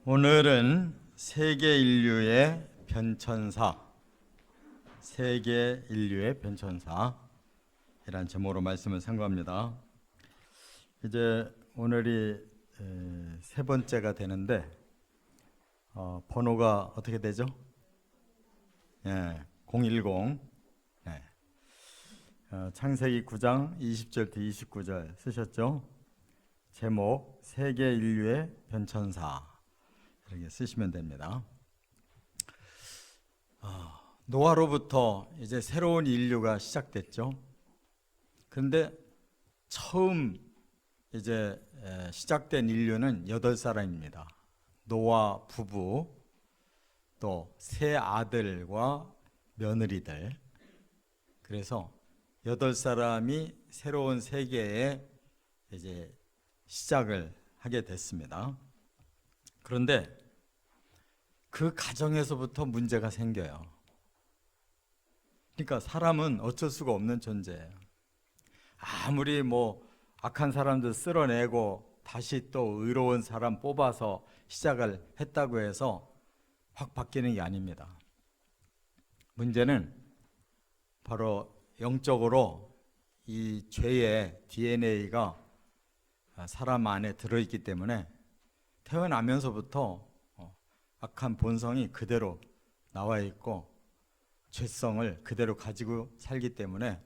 오늘은 세계 인류의 변천사, 세계 인류의 변천사 이란 제목으로 말씀을 선고합니다. 이제 오늘이 세 번째가 되는데 번호가 어떻게 되죠? 010. 창세기 9장 20절부터 29절 쓰셨죠? 제목 세계 인류의 변천사 이렇게 쓰시면 됩니다. 노아로부터 이제 새로운 인류가 시작됐죠. 그런데 처음 이제 시작된 인류는 8사람입니다. 노아 부부, 또 세 아들과 며느리들. 그래서 8사람이 새로운 세계에 이제 시작을 하게 됐습니다. 그런데 그 가정에서부터 문제가 생겨요. 그러니까 사람은 어쩔 수가 없는 존재예요. 아무리 악한 사람들 쓸어내고 다시 또 의로운 사람 뽑아서 시작을 했다고 해서 확 바뀌는 게 아닙니다. 문제는 바로 영적으로 이 죄의 DNA가 사람 안에 들어있기 때문에 태어나면서부터 악한 본성이 그대로 나와 있고 죄성을 그대로 가지고 살기 때문에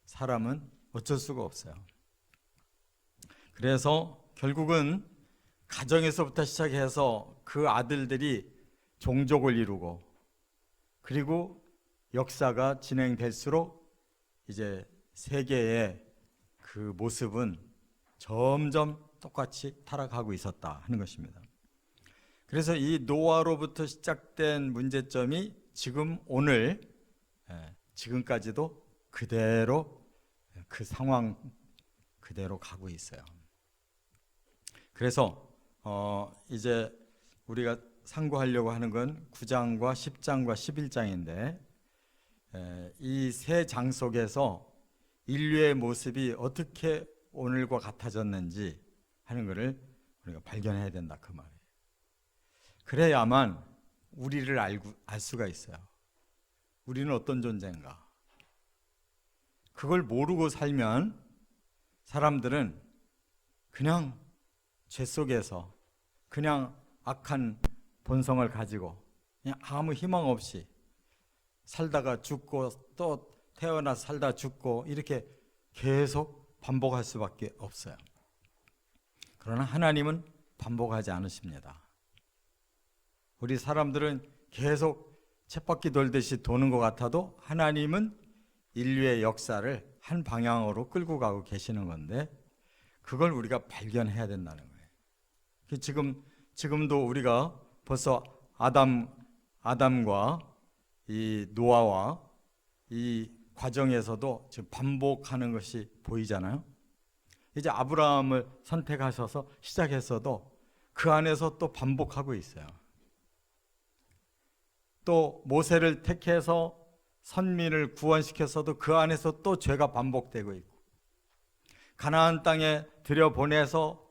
사람은 어쩔 수가 없어요. 그래서 결국은 가정에서부터 시작해서 그 아들들이 종족을 이루고, 그리고 역사가 진행될수록 이제 세계의 그 모습은 점점 똑같이 타락하고 있었다 하는 것입니다. 그래서 이 노아로부터 시작된 문제점이 지금 오늘 지금까지도 그대로 그 상황 그대로 가고 있어요. 그래서 이제 우리가 상고하려고 하는 건 9장과 10장과 11장인데 이 세 장 속에서 인류의 모습이 어떻게 오늘과 같아졌는지 하는 것을 우리가 발견해야 된다 그 말이에요. 그래야만 우리를 알 수가 있어요. 우리는 어떤 존재인가. 그걸 모르고 살면 사람들은 그냥 죄 속에서 그냥 악한 본성을 가지고 그냥 아무 희망 없이 살다가 죽고 또 태어나 살다 죽고 이렇게 계속 반복할 수밖에 없어요. 그러나 하나님은 반복하지 않으십니다. 우리 사람들은 계속 쳇바퀴 돌듯이 도는 것 같아도 하나님은 인류의 역사를 한 방향으로 끌고 가고 계시는 건데 그걸 우리가 발견해야 된다는 거예요. 지금도 우리가 벌써 아담과 이 노아와 이 과정에서도 지금 반복하는 것이 보이잖아요. 이제 아브라함을 선택하셔서 시작했어도 그 안에서 또 반복하고 있어요. 또 모세를 택해서 선민을 구원시켰어도 그 안에서 또 죄가 반복되고 있고, 가나안 땅에 들여보내서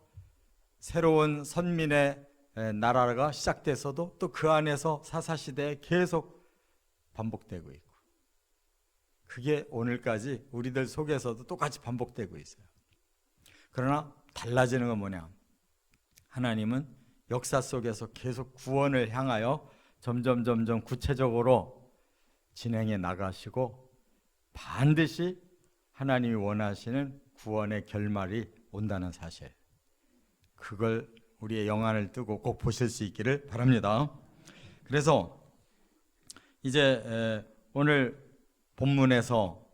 새로운 선민의 나라가 시작됐어도 또 그 안에서 사사시대에 계속 반복되고 있고, 그게 오늘까지 우리들 속에서도 똑같이 반복되고 있어요. 그러나 달라지는 건 뭐냐? 하나님은 역사 속에서 계속 구원을 향하여 점점 구체적으로 진행해 나가시고 반드시 하나님이 원하시는 구원의 결말이 온다는 사실, 그걸 우리의 영안을 뜨고 꼭 보실 수 있기를 바랍니다. 그래서 이제 오늘 본문에서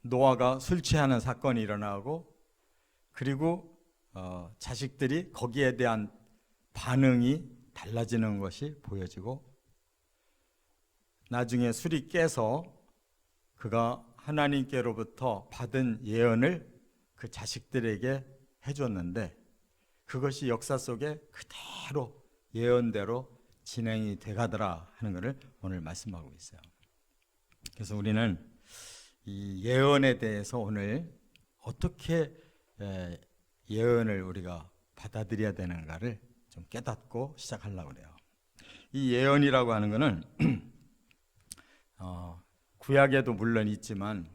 노아가 술 취하는 사건이 일어나고, 그리고 자식들이 거기에 대한 반응이 달라지는 것이 보여지고, 나중에 술이 깨서 그가 하나님께로부터 받은 예언을 그 자식들에게 해줬는데 그것이 역사 속에 그대로 예언대로 진행이 돼가더라 하는 것을 오늘 말씀하고 있어요. 그래서 우리는 이 예언에 대해서 오늘 어떻게 예언을 우리가 받아들여야 되는가를 좀 좀 깨닫고 시작하려고 그래요. 이 예언이라고 하는 것은 구약에도 물론 있지만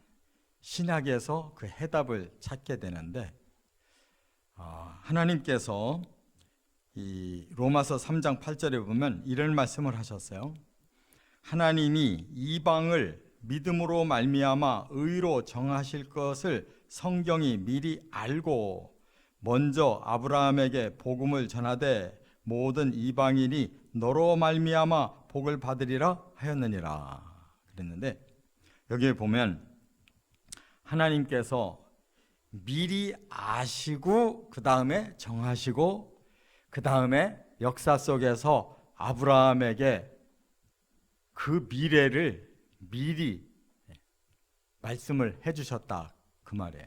신약에서 그 해답을 찾게 되는데, 하나님께서 이 로마서 3장 8절에 보면 이런 말씀을 하셨어요. 하나님이 이방을 믿음으로 말미암아 의로 정하실 것을 성경이 미리 알고 먼저 아브라함에게 복음을 전하되 모든 이방인이 너로 말미암아 복을 받으리라 하였느니라 그랬는데, 여기에 보면 하나님께서 미리 아시고 그 다음에 정하시고 그 다음에 역사 속에서 아브라함에게 그 미래를 미리 말씀을 해주셨다 그 말이에요.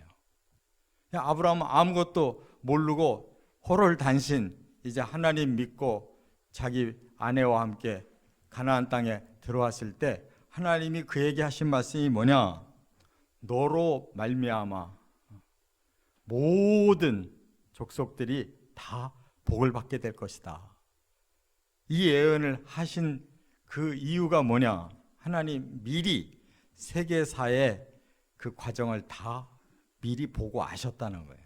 아브라함은 아무것도 모르고 호롤단신 이제 하나님 믿고 자기 아내와 함께 가나안 땅에 들어왔을 때 하나님이 그에게 하신 말씀이 뭐냐? 너로 말미암아 모든 족속들이 다 복을 받게 될 것이다. 이 예언을 하신 그 이유가 뭐냐? 하나님 미리 세계사의 그 과정을 다 미리 보고 아셨다는 거예요.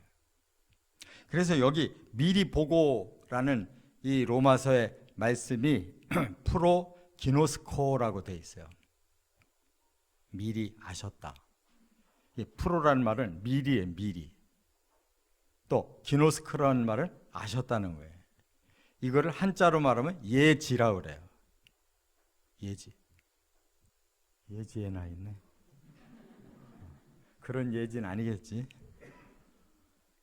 그래서 여기 미리 보고라는 이 로마서의 말씀이 프로 기노스코라고 되어 있어요. 미리 아셨다. 이 프로라는 말은 미리에 미리. 또 기노스코라는 말은 아셨다는 거예요. 이거를 한자로 말하면 예지라고 그래요. 예지. 예지에 나 있네. 그런 예지는 아니겠지.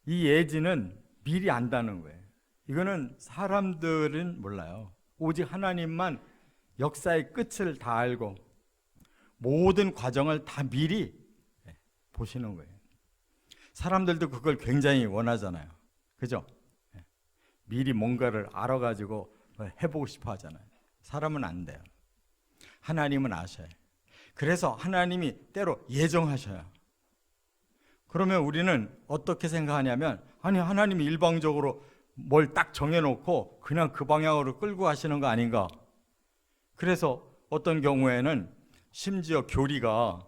이 예지는 미리 안다는 거예요. 이거는 사람들은 몰라요. 오직 하나님만 역사의 끝을 다 알고 모든 과정을 다 미리 보시는 거예요. 사람들도 그걸 굉장히 원하잖아요. 그죠? 미리 뭔가를 알아가지고 해보고 싶어 하잖아요. 사람은 안 돼요. 하나님은 아셔요. 그래서 하나님이 때로 예정하셔요. 그러면 우리는 어떻게 생각하냐면, 아니 하나님이 일방적으로 뭘 딱 정해놓고 그냥 그 방향으로 끌고 가시는 거 아닌가. 그래서 어떤 경우에는 심지어 교리가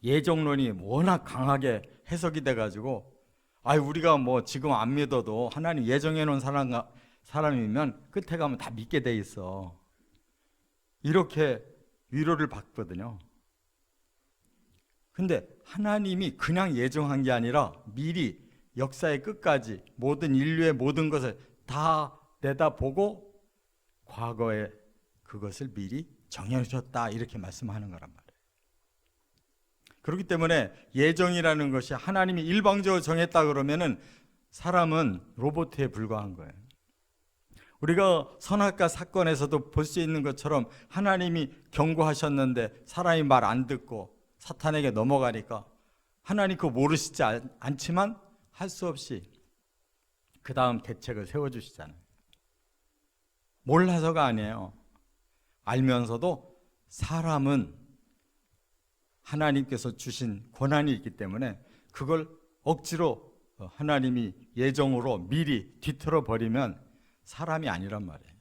예정론이 워낙 강하게 해석이 돼가지고, 우리가 뭐 지금 안 믿어도 하나님 예정해놓은 사람이면 끝에 가면 다 믿게 돼 있어. 이렇게 위로를 받거든요. 근데 하나님이 그냥 예정한 게 아니라 미리 역사의 끝까지 모든 인류의 모든 것을 다 내다보고 과거에 그것을 미리 정해주셨다 이렇게 말씀하는 거란 말이에요. 그렇기 때문에 예정이라는 것이 하나님이 일방적으로 정했다 그러면은 사람은 로봇에 불과한 거예요. 우리가 선악과 사건에서도 볼 수 있는 것처럼 하나님이 경고하셨는데 사람이 말 안 듣고 사탄에게 넘어가니까 하나님 그거 모르시지 않지만 할 수 없이 그 다음 대책을 세워주시잖아요. 몰라서가 아니에요. 알면서도 사람은 하나님께서 주신 권한이 있기 때문에 그걸 억지로 하나님이 예정으로 미리 뒤틀어 버리면 사람이 아니란 말이에요.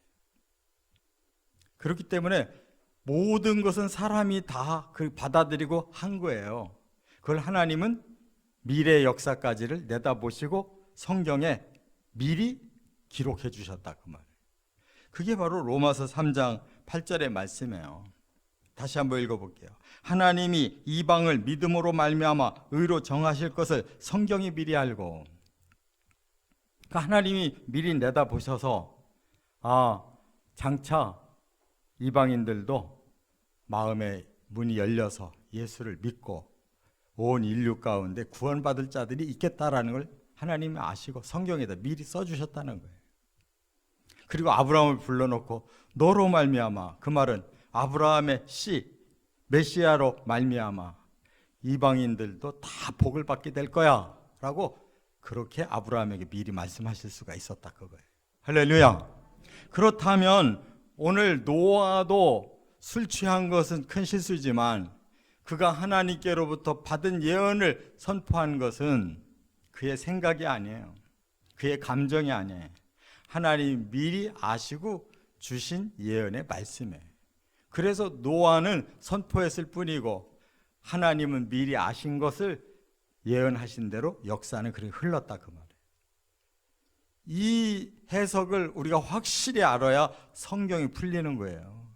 그렇기 때문에 모든 것은 사람이 다 받아들이고 한 거예요. 그걸 하나님은 미래 역사까지를 내다보시고 성경에 미리 기록해 주셨다 그 말이에요. 그게 바로 로마서 3장 8절의 말씀이에요. 다시 한번 읽어볼게요. 하나님이 이방을 믿음으로 말미암아 의로 정하실 것을 성경이 미리 알고, 그러니까 하나님이 미리 내다보셔서 장차 이방인들도 마음의 문이 열려서 예수를 믿고 온 인류 가운데 구원받을 자들이 있겠다라는 걸 하나님이 아시고 성경에다 미리 써주셨다는 거예요. 그리고 아브라함을 불러놓고 너로 말미암아, 그 말은 아브라함의 씨 메시아로 말미암아 이방인들도 다 복을 받게 될 거야 라고 그렇게 아브라함에게 미리 말씀하실 수가 있었다 그거예요. 할렐루야. 그렇다면 오늘 노아도 술 취한 것은 큰 실수지만 그가 하나님께로부터 받은 예언을 선포한 것은 그의 생각이 아니에요. 그의 감정이 아니에요. 하나님 미리 아시고 주신 예언의 말씀이에요. 그래서 노아는 선포했을 뿐이고 하나님은 미리 아신 것을 예언하신 대로 역사는 그렇게 흘렀다 그 말이에요. 이 해석을 우리가 확실히 알아야 성경이 풀리는 거예요.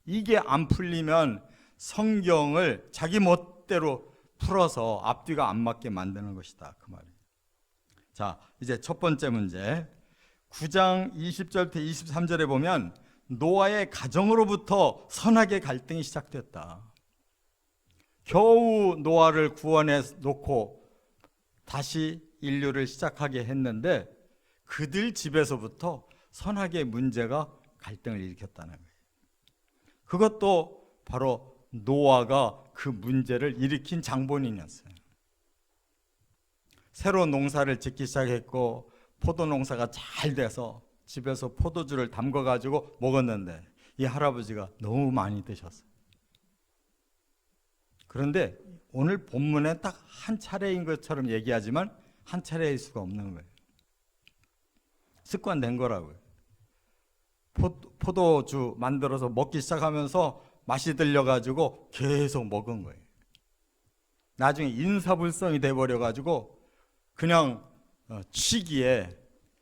이게 안 풀리면 성경을 자기 멋대로 풀어서 앞뒤가 안 맞게 만드는 것이다 그 말이에요. 자, 이제 첫 번째 문제 9장 20절부터 23절에 보면 노아의 가정으로부터 선악의 갈등이 시작됐다. 겨우 노아를 구원해 놓고 다시 인류를 시작하게 했는데 그들 집에서부터 선악의 문제가 갈등을 일으켰다는 거예요. 그것도 바로 노아가 그 문제를 일으킨 장본인이었어요. 새로 농사를 짓기 시작했고 포도 농사가 잘 돼서 집에서 포도주를 담궈가지고 먹었는데 이 할아버지가 너무 많이 드셨어요. 그런데 오늘 본문에 딱 한 차례인 것처럼 얘기하지만 한 차례일 수가 없는 거예요. 습관된 거라고요. 포도주 만들어서 먹기 시작하면서 맛이 들려가지고 계속 먹은 거예요. 나중에 인사불성이 돼버려가지고 그냥 취기에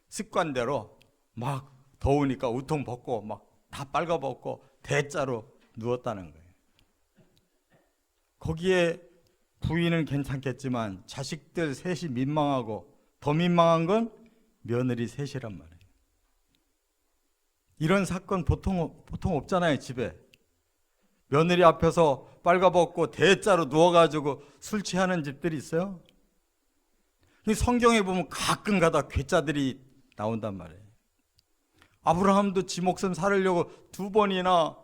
습관대로 막 더우니까 우통 벗고 막 다 빨가벗고 대자로 누웠다는 거예요. 거기에 부인은 괜찮겠지만 자식들 셋이 민망하고 더 민망한 건 며느리 셋이란 말이에요. 이런 사건 보통 없잖아요. 집에 며느리 앞에서 빨가벗고 대자로 누워가지고 술 취하는 집들이 있어요. 성경에 보면 가끔 가다 괴짜들이 나온단 말이에요. 아브라함도 지 목숨 살으려고 2번이나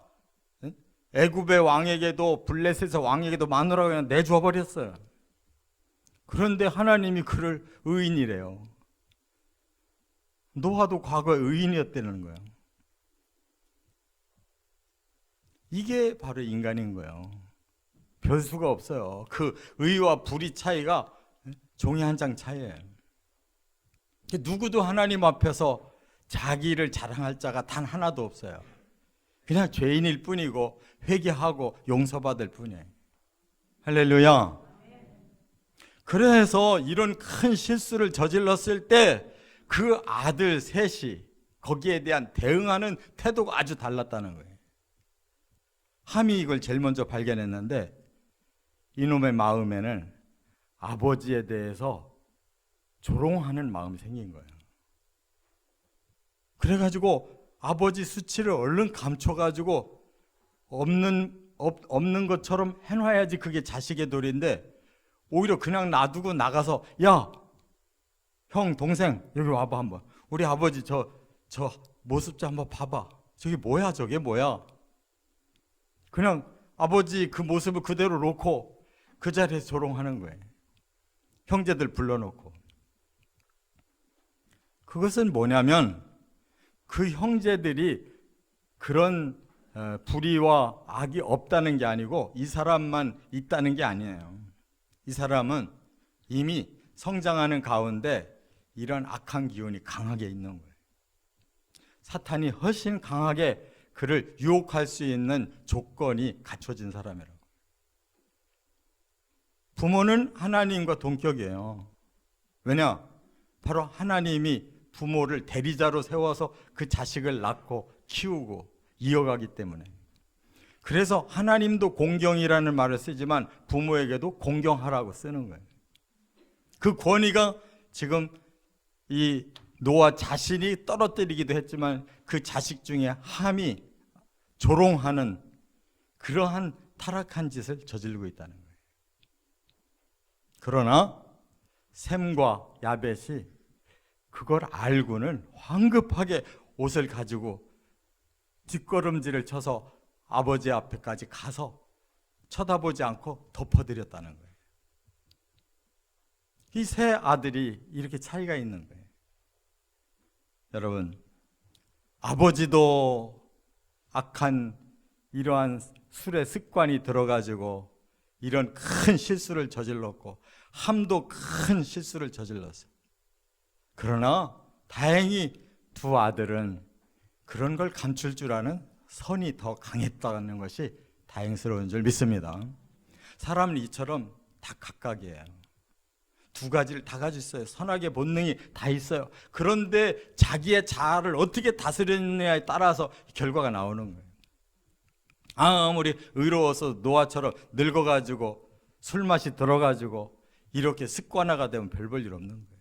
애굽의 왕에게도 블레셋의 왕에게도 마누라고 그냥 내주어 버렸어요. 그런데 하나님이 그를 의인이래요. 노아도 과거에 의인이었다는 거예요. 이게 바로 인간인 거예요. 별 수가 없어요. 그 의와 불의 차이가 종이 한 장 차이예요. 누구도 하나님 앞에서 자기를 자랑할 자가 단 하나도 없어요. 그냥 죄인일 뿐이고 회개하고 용서받을 뿐이에요. 할렐루야. 그래서 이런 큰 실수를 저질렀을 때 그 아들 셋이 거기에 대한 대응하는 태도가 아주 달랐다는 거예요. 함이 이걸 제일 먼저 발견했는데 이놈의 마음에는 아버지에 대해서 조롱하는 마음이 생긴 거예요. 그래가지고 아버지 수치를 얼른 감춰가지고 없는 것처럼 해놔야지 그게 자식의 도리인데 오히려 그냥 놔두고 나가서 야, 형, 동생 여기 와봐 한번. 우리 아버지 저 모습 좀 한번 봐봐. 저게 뭐야 저게 뭐야. 그냥 아버지 그 모습을 그대로 놓고 그 자리에서 조롱하는 거예요. 형제들 불러놓고. 그것은 뭐냐면 그 형제들이 그런 불의와 악이 없다는 게 아니고 이 사람만 있다는 게 아니에요. 이 사람은 이미 성장하는 가운데 이런 악한 기운이 강하게 있는 거예요. 사탄이 훨씬 강하게 그를 유혹할 수 있는 조건이 갖춰진 사람이라고. 부모는 하나님과 동격이에요. 왜냐? 바로 하나님이 부모를 대리자로 세워서 그 자식을 낳고 키우고 이어가기 때문에. 그래서 하나님도 공경이라는 말을 쓰지만 부모에게도 공경하라고 쓰는 거예요. 그 권위가 지금 이 노아 자신이 떨어뜨리기도 했지만 그 자식 중에 함이 조롱하는 그러한 타락한 짓을 저지르고 있다는 거예요. 그러나 셈과 야벳이 그걸 알고는 황급하게 옷을 가지고 뒷걸음질을 쳐서 아버지 앞에까지 가서 쳐다보지 않고 덮어드렸다는 거예요. 이 세 아들이 이렇게 차이가 있는 거예요. 여러분, 아버지도 악한 이러한 술의 습관이 들어가지고 이런 큰 실수를 저질렀고 함도 큰 실수를 저질렀어요. 그러나 다행히 두 아들은 그런 걸 감출 줄 아는 선이 더 강했다는 것이 다행스러운 줄 믿습니다. 사람은 이처럼 다 각각이에요. 두 가지를 다 가지고 있어요. 선악의 본능이 다 있어요. 그런데 자기의 자아를 어떻게 다스리느냐에 따라서 결과가 나오는 거예요. 아무리 의로워서 노아처럼 늙어가지고 술맛이 들어가지고 이렇게 습관화가 되면 별 볼 일 없는 거예요.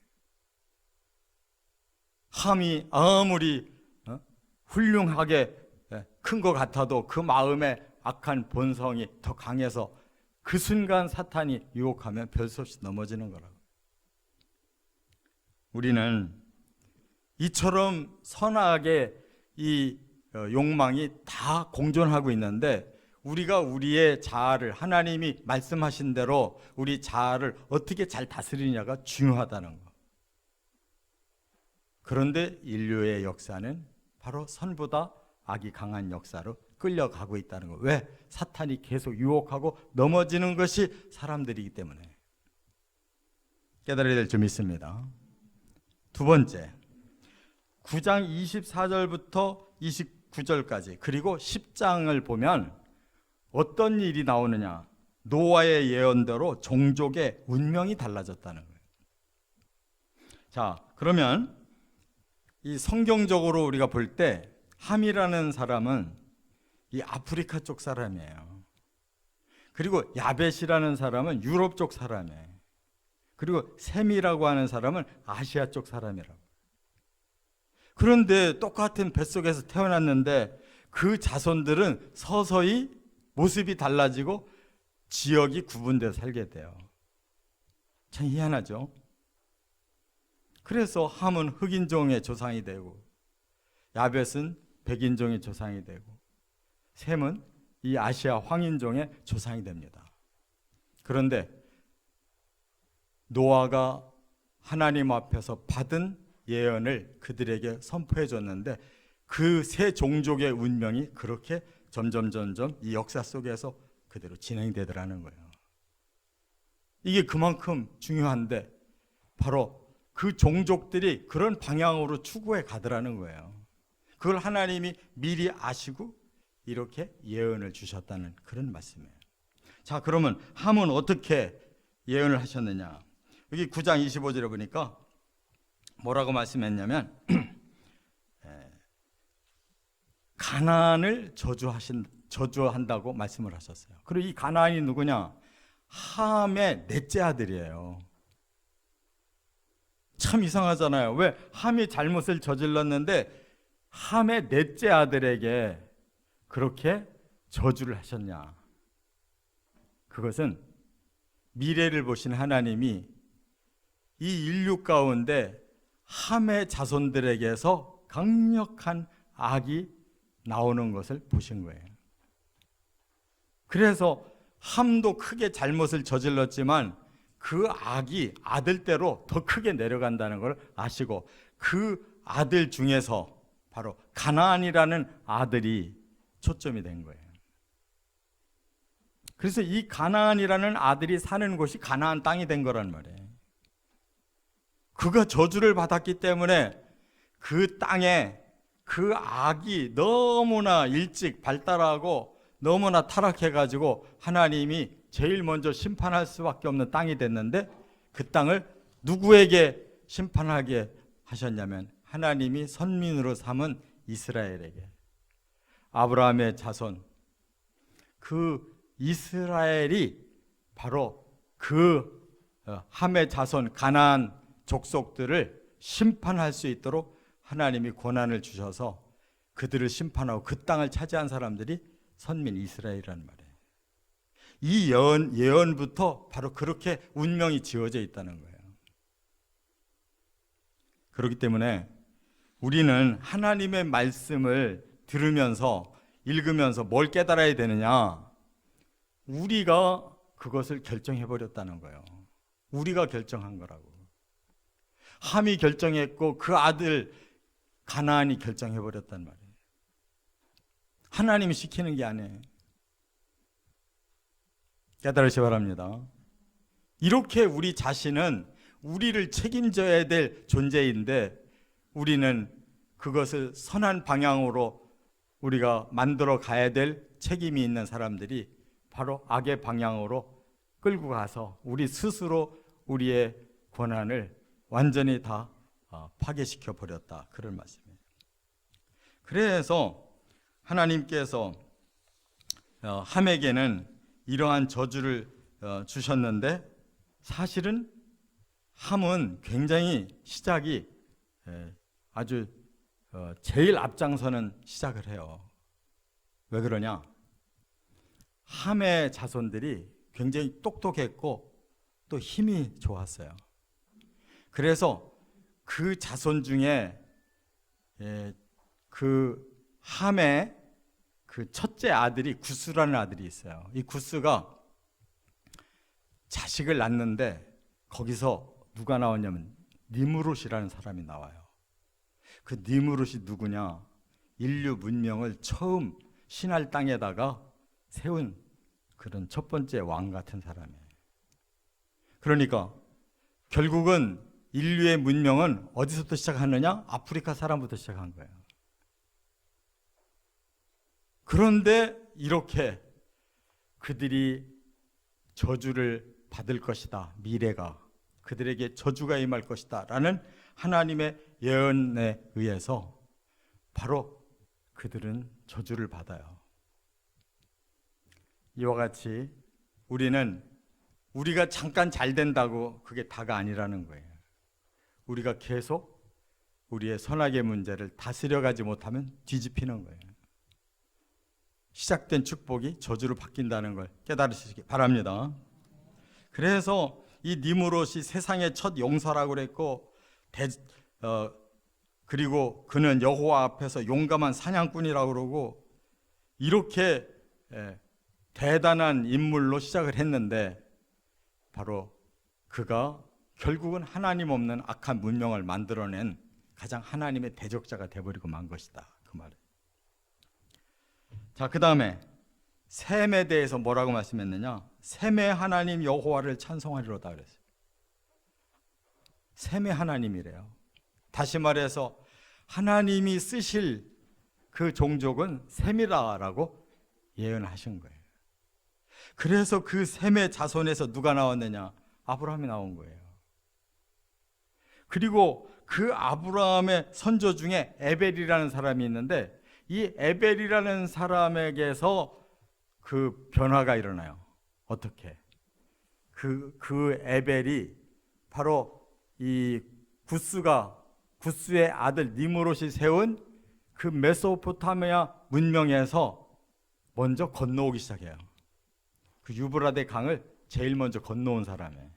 함이 아무리 훌륭하게 큰 것 같아도 그 마음에 악한 본성이 더 강해서 그 순간 사탄이 유혹하면 별 수 없이 넘어지는 거라고. 우리는 이처럼 선악의 이 욕망이 다 공존하고 있는데 우리가 우리의 자아를 하나님이 말씀하신 대로 우리 자아를 어떻게 잘 다스리냐가 중요하다는 거. 그런데 인류의 역사는 바로 선보다 악이 강한 역사로 끌려가고 있다는 거. 왜? 사탄이 계속 유혹하고 넘어지는 것이 사람들이기 때문에. 깨달아야 될 점이 있습니다. 두 번째, 9장 24절부터 29절까지 그리고 10장을 보면 어떤 일이 나오느냐. 노아의 예언대로 종족의 운명이 달라졌다는 거예요. 자, 그러면 이 성경적으로 우리가 볼 때 함이라는 사람은 이 아프리카 쪽 사람이에요. 그리고 야벳이라는 사람은 유럽 쪽 사람이에요. 그리고 셈이라고 하는 사람은 아시아 쪽 사람이라고. 그런데 똑같은 뱃속에서 태어났는데 그 자손들은 서서히 모습이 달라지고 지역이 구분돼서 살게 돼요. 참 희한하죠. 그래서 함은 흑인종의 조상이 되고 야벳은 백인종의 조상이 되고 셈은 이 아시아 황인종의 조상이 됩니다. 그런데 노아가 하나님 앞에서 받은 예언을 그들에게 선포해 줬는데 그 세 종족의 운명이 그렇게 점점 이 역사 속에서 그대로 진행되더라는 거예요. 이게 그만큼 중요한데 바로 그 종족들이 그런 방향으로 추구해 가더라는 거예요. 그걸 하나님이 미리 아시고 이렇게 예언을 주셨다는 그런 말씀이에요. 자, 그러면 함은 어떻게 예언을 하셨느냐? 여기 9장 25절에 보니까 뭐라고 말씀했냐면 가나안을 저주한다고 말씀을 하셨어요. 그리고 이 가나안이 누구냐? 함의 넷째 아들이에요. 참 이상하잖아요. 왜 함이 잘못을 저질렀는데 함의 넷째 아들에게 그렇게 저주를 하셨냐? 그것은 미래를 보신 하나님이 이 인류 가운데 함의 자손들에게서 강력한 악이 나오는 것을 보신 거예요. 그래서 함도 크게 잘못을 저질렀지만 그 악이 아들대로 더 크게 내려간다는 걸 아시고 그 아들 중에서 바로 가나안이라는 아들이 초점이 된 거예요. 그래서 이 가나안이라는 아들이 사는 곳이 가나안 땅이 된 거란 말이에요. 그가 저주를 받았기 때문에 그 땅에 그 악이 너무나 일찍 발달하고 너무나 타락해가지고 하나님이 제일 먼저 심판할 수밖에 없는 땅이 됐는데 그 땅을 누구에게 심판하게 하셨냐면 하나님이 선민으로 삼은 이스라엘에게, 아브라함의 자손, 그 이스라엘이 바로 그 함의 자손 가나안 족속들을 심판할 수 있도록 하나님이 권한을 주셔서 그들을 심판하고 그 땅을 차지한 사람들이 선민 이스라엘이라는 말이에요. 이 예언부터 바로 그렇게 운명이 지어져 있다는 거예요. 그렇기 때문에 우리는 하나님의 말씀을 들으면서 읽으면서 뭘 깨달아야 되느냐? 우리가 그것을 결정해버렸다는 거예요. 우리가 결정한 거라고. 함이 결정했고 그 아들 가나안이 결정해버렸단 말이에요. 하나님이 시키는 게 아니에요. 깨달으시 바랍니다. 이렇게 우리 자신은 우리를 책임져야 될 존재인데 우리는 그것을 선한 방향으로 우리가 만들어 가야 될 책임이 있는 사람들이 바로 악의 방향으로 끌고 가서 우리 스스로 우리의 권한을 완전히 다 파괴시켜 버렸다, 그런 말씀이에요. 그래서 하나님께서 함에게는 이러한 저주를 주셨는데, 사실은 함은 굉장히 시작이 아주 제일 앞장서는 시작을 해요. 왜 그러냐? 함의 자손들이 굉장히 똑똑했고 또 힘이 좋았어요. 그래서 그 자손 중에 그 함의 그 첫째 아들이 구스라는 아들이 있어요. 이 구스가 자식을 낳는데 거기서 누가 나왔냐면 니므롯이라는 사람이 나와요. 그 니므롯이 누구냐? 인류 문명을 처음 신할 땅에다가 세운 그런 첫 번째 왕 같은 사람이에요. 그러니까 결국은 인류의 문명은 어디서부터 시작하느냐? 아프리카 사람부터 시작한 거예요. 그런데 이렇게 그들이 저주를 받을 것이다, 미래가 그들에게 저주가 임할 것이다 라는 하나님의 예언에 의해서 바로 그들은 저주를 받아요. 이와 같이 우리가 잠깐 잘 된다고 그게 다가 아니라는 거예요. 우리가 계속 우리의 선악의 문제를 다스려가지 못하면 뒤집히는 거예요. 시작된 축복이 저주로 바뀐다는 걸 깨달으시기 바랍니다. 그래서 이 니므롯이 세상의 첫 용사라고 그랬고, 그리고 그는 여호와 앞에서 용감한 사냥꾼이라고 그러고, 이렇게 대단한 인물로 시작을 했는데 바로 그가 결국은 하나님 없는 악한 문명을 만들어낸 가장 하나님의 대적자가 되어버리고 만 것이다, 그 말이에요. 자, 그 다음에 셈에 대해서 뭐라고 말씀했느냐? 셈의 하나님 여호와를 찬송하리로다 그랬어요. 셈의 하나님이래요. 다시 말해서 하나님이 쓰실 그 종족은 셈이라고 예언하신 거예요. 그래서 그 셈의 자손에서 누가 나왔느냐? 아브라함이 나온 거예요. 그리고 그 아브라함의 선조 중에 에벨이라는 사람이 있는데, 이 에벨이라는 사람에게서 그 변화가 일어나요. 어떻게? 그 에벨이 바로 이 구스의 아들 니므롯이 세운 그 메소포타미아 문명에서 먼저 건너오기 시작해요. 그 유브라데 강을 제일 먼저 건너온 사람이에요.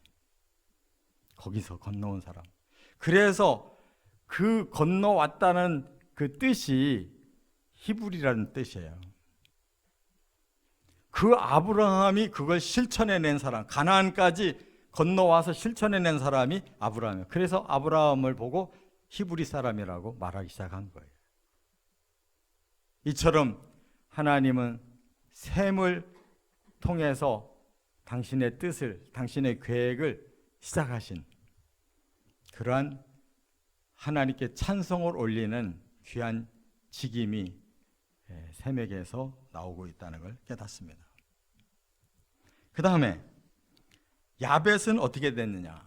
거기서 건너온 사람. 그래서 그 건너왔다는 그 뜻이 히브리라는 뜻이에요. 그 아브라함이 그걸 실천해낸 사람, 가나안까지 건너와서 실천해낸 사람이 아브라함이에요. 그래서 아브라함을 보고 히브리 사람이라고 말하기 시작한 거예요. 이처럼 하나님은 셈을 통해서 당신의 뜻을, 당신의 계획을 시작하신 그러한 하나님께 찬송을 올리는 귀한 직임이 셈에게서 나오고 있다는 걸 깨닫습니다. 그 다음에 야벳은 어떻게 됐느냐?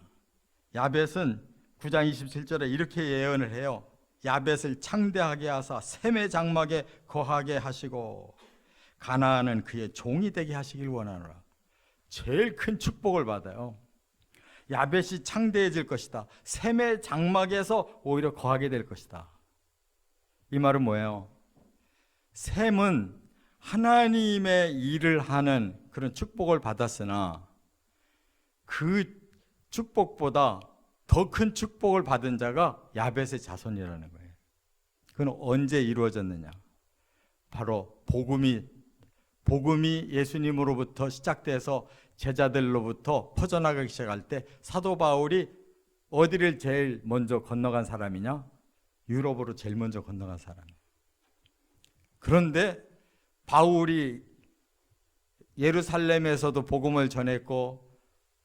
야벳은 9장 27절에 이렇게 예언을 해요. 야벳을 창대하게 하사 셈의 장막에 거하게 하시고 가나안은 그의 종이 되게 하시길 원하노라. 제일 큰 축복을 받아요. 야벳이 창대해질 것이다. 셈의 장막에서 오히려 거하게 될 것이다. 이 말은 뭐예요? 셈은 하나님의 일을 하는 그런 축복을 받았으나 그 축복보다 더 큰 축복을 받은 자가 야벳의 자손이라는 거예요. 그건 언제 이루어졌느냐? 바로 복음이 예수님으로부터 시작돼서 제자들로부터 퍼져나가기 시작할 때 사도 바울이 어디를 제일 먼저 건너간 사람이냐? 유럽으로 제일 먼저 건너간 사람이에요. 그런데 바울이 예루살렘에서도 복음을 전했고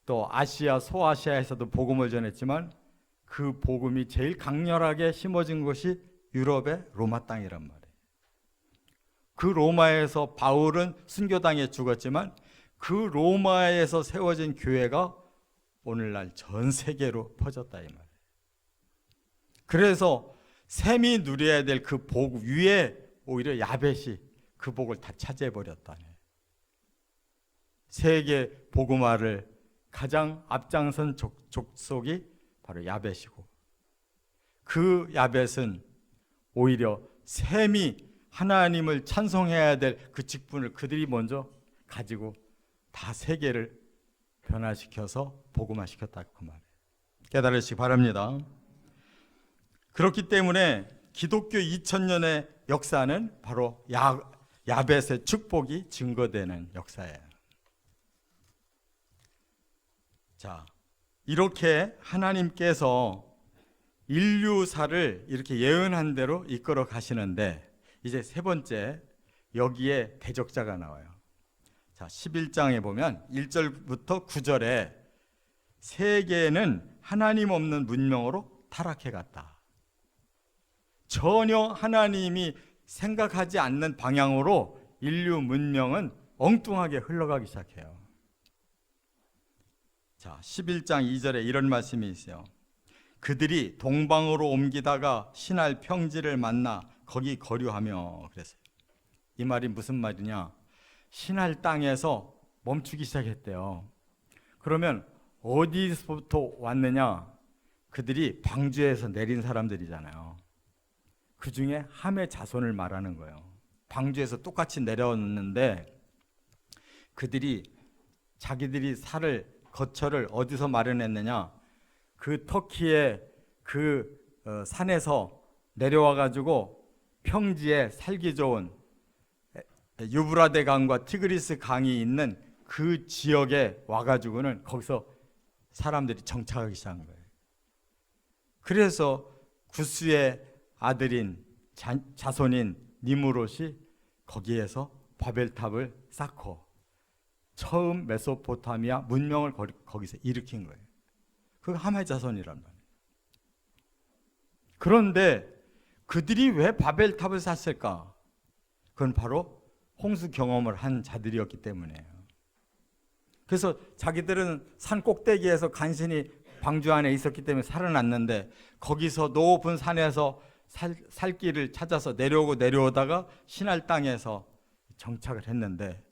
또 아시아, 소아시아에서도 복음을 전했지만 그 복음이 제일 강렬하게 심어진 곳이 유럽의 로마 땅이란 말이에요. 그 로마에서 바울은 순교당해 죽었지만 그 로마에서 세워진 교회가 오늘날 전 세계로 퍼졌다 이 말이에요. 그래서 셈이 누려야 될 그 복 위에 오히려 야벳이 그 복을 다 차지해버렸다네. 세계 복음화를 가장 앞장선 족속이 바로 야벳이고, 그 야벳은 오히려 셈이 하나님을 찬송해야 될 그 직분을 그들이 먼저 가지고 다 세계를 변화시켜서 복음화시켰다 그 말이에요. 깨달으시기 바랍니다. 그렇기 때문에 기독교 2000년의 역사는 바로 야벳의 축복이 증거되는 역사예요. 자, 이렇게 하나님께서 인류사를 이렇게 예언한 대로 이끌어 가시는데, 이제 세 번째, 여기에 대적자가 나와요. 자, 11장에 보면 1절부터 9절에 세계는 하나님 없는 문명으로 타락해 갔다. 전혀 하나님이 생각하지 않는 방향으로 인류 문명은 엉뚱하게 흘러가기 시작해요. 자, 11장 2절에 이런 말씀이 있어요. 그들이 동방으로 옮기다가 신할 평지를 만나 거기 거류하며 그랬어요. 이 말이 무슨 말이냐? 신할 땅에서 멈추기 시작했대요. 그러면 어디서부터 왔느냐? 그들이 방주에서 내린 사람들이잖아요. 그 중에 함의 자손을 말하는 거예요. 방주에서 똑같이 내려왔는데 그들이 자기들이 살 거처를 어디서 마련했느냐? 그 터키의 그 산에서 내려와 가지고 평지에 살기 좋은 유브라데 강과 티그리스 강이 있는 그 지역에 와가지고는 거기서 사람들이 정착하기 시작한 거예요. 그래서 구스의 아들인 자손인 니무롯이 거기에서 바벨탑을 쌓고 처음 메소포타미아 문명을 거기서 일으킨 거예요. 그게 함의 자손이란 말이에요. 그런데 그들이 왜 바벨탑을 샀을까? 그건 바로 홍수 경험을 한 자들이었기 때문이에요. 그래서 자기들은 산 꼭대기에서 간신히 방주 안에 있었기 때문에 살아났는데 거기서 높은 산에서 살 길을 찾아서 내려오다가 신할 땅에서 정착을 했는데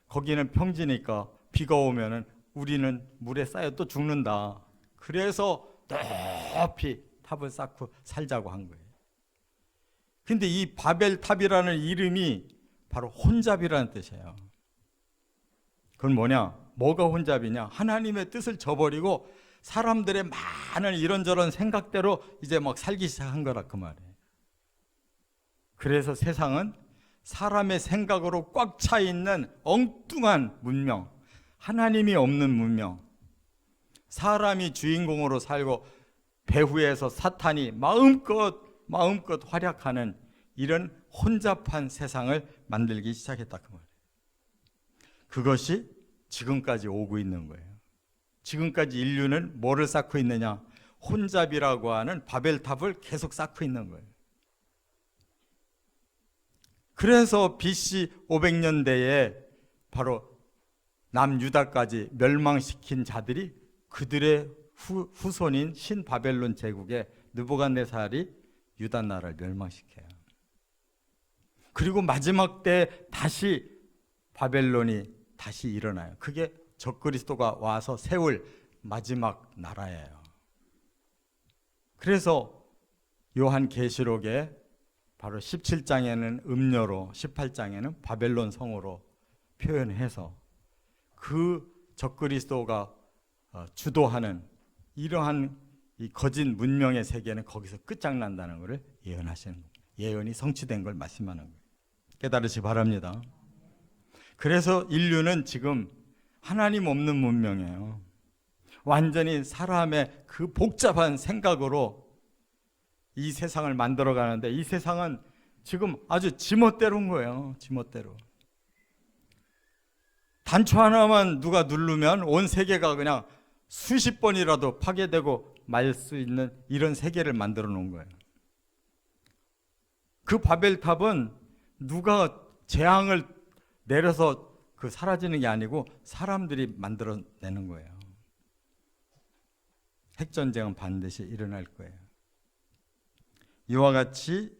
거기는 평지니까 비가 오면은 우리는 물에 쌓여 또 죽는다. 그래서 높이 탑을 쌓고 살자고 한 거예요. 근데 이 바벨탑이라는 이름이 바로 혼잡이라는 뜻이에요. 그건 뭐냐? 뭐가 혼잡이냐? 하나님의 뜻을 저버리고 사람들의 많은 이런저런 생각대로 이제 막 살기 시작한 거라 그 말이에요. 그래서 세상은 사람의 생각으로 꽉 차 있는 엉뚱한 문명, 하나님이 없는 문명, 사람이 주인공으로 살고 배후에서 사탄이 마음껏 활약하는 이런 혼잡한 세상을 만들기 시작했다 그 말이에요. 그것이 지금까지 오고 있는 거예요. 지금까지 인류는 뭐를 쌓고 있느냐? 혼잡이라고 하는 바벨탑을 계속 쌓고 있는 거예요. 그래서 BC 500년대에 바로 남유다까지 멸망시킨 자들이 그들의 후손인 신바벨론 제국의 느부갓네살이 유다 나라를 멸망시켜요. 그리고 마지막 때 다시 바벨론이 다시 일어나요. 그게 적그리스도가 와서 세울 마지막 나라예요. 그래서 요한계시록에 바로 17장에는 음녀로, 18장에는 바벨론 성으로 표현해서 그 적그리스도가 주도하는 이러한 이 거짓 문명의 세계는 거기서 끝장난다는 것을 예언하시는 거예요. 예언이 성취된 걸 말씀하는 거예요. 깨달으시 바랍니다. 그래서 인류는 지금 하나님 없는 문명이에요. 완전히 사람의 그 복잡한 생각으로 이 세상을 만들어 가는데 이 세상은 지금 아주 지멋대로인 거예요. 지멋대로. 단추 하나만 누가 누르면 온 세계가 그냥 수십 번이라도 파괴되고 말 수 있는 이런 세계를 만들어 놓은 거예요. 그 바벨탑은 누가 재앙을 내려서 그 사라지는 게 아니고 사람들이 만들어내는 거예요. 핵전쟁은 반드시 일어날 거예요. 이와 같이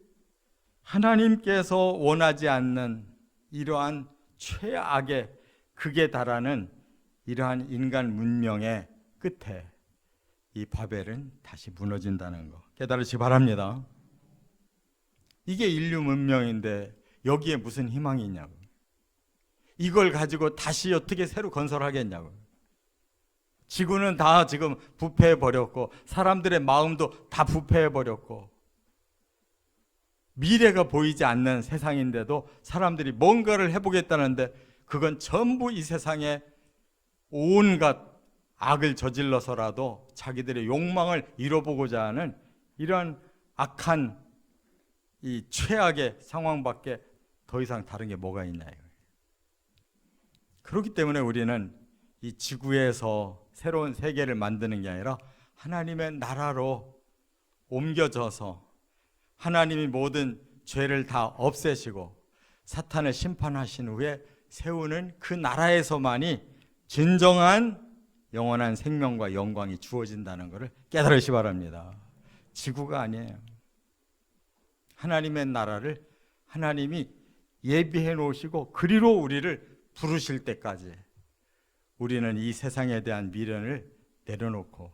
하나님께서 원하지 않는 이러한 최악의 극에 달하는 이러한 인간 문명의 끝에 이 바벨은 다시 무너진다는 거 깨달으시기 바랍니다. 이게 인류 문명인데 여기에 무슨 희망이 있냐고. 이걸 가지고 다시 어떻게 새로 건설하겠냐고. 지구는 다 지금 부패해버렸고 사람들의 마음도 다 부패해버렸고 미래가 보이지 않는 세상인데도 사람들이 뭔가를 해보겠다는데 그건 전부 이 세상에 온갖 악을 저질러서라도 자기들의 욕망을 이뤄보고자 하는 이러한 악한 이 최악의 상황밖에 더 이상 다른 게 뭐가 있나요? 그렇기 때문에 우리는 이 지구에서 새로운 세계를 만드는 게 아니라 하나님의 나라로 옮겨져서 하나님이 모든 죄를 다 없애시고 사탄을 심판하신 후에 세우는 그 나라에서만이 진정한 영원한 생명과 영광이 주어진다는 것을 깨달으시기 바랍니다. 지구가 아니에요. 하나님의 나라를 하나님이 예비해 놓으시고 그리로 우리를 부르실 때까지 우리는 이 세상에 대한 미련을 내려놓고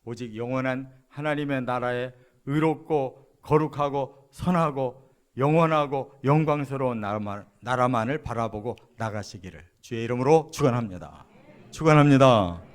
오직 영원한 하나님의 나라에 의롭고 거룩하고 선하고 영원하고 영광스러운 나라만을 바라보고 나가시기를 주의 이름으로 축원합니다. 축원합니다.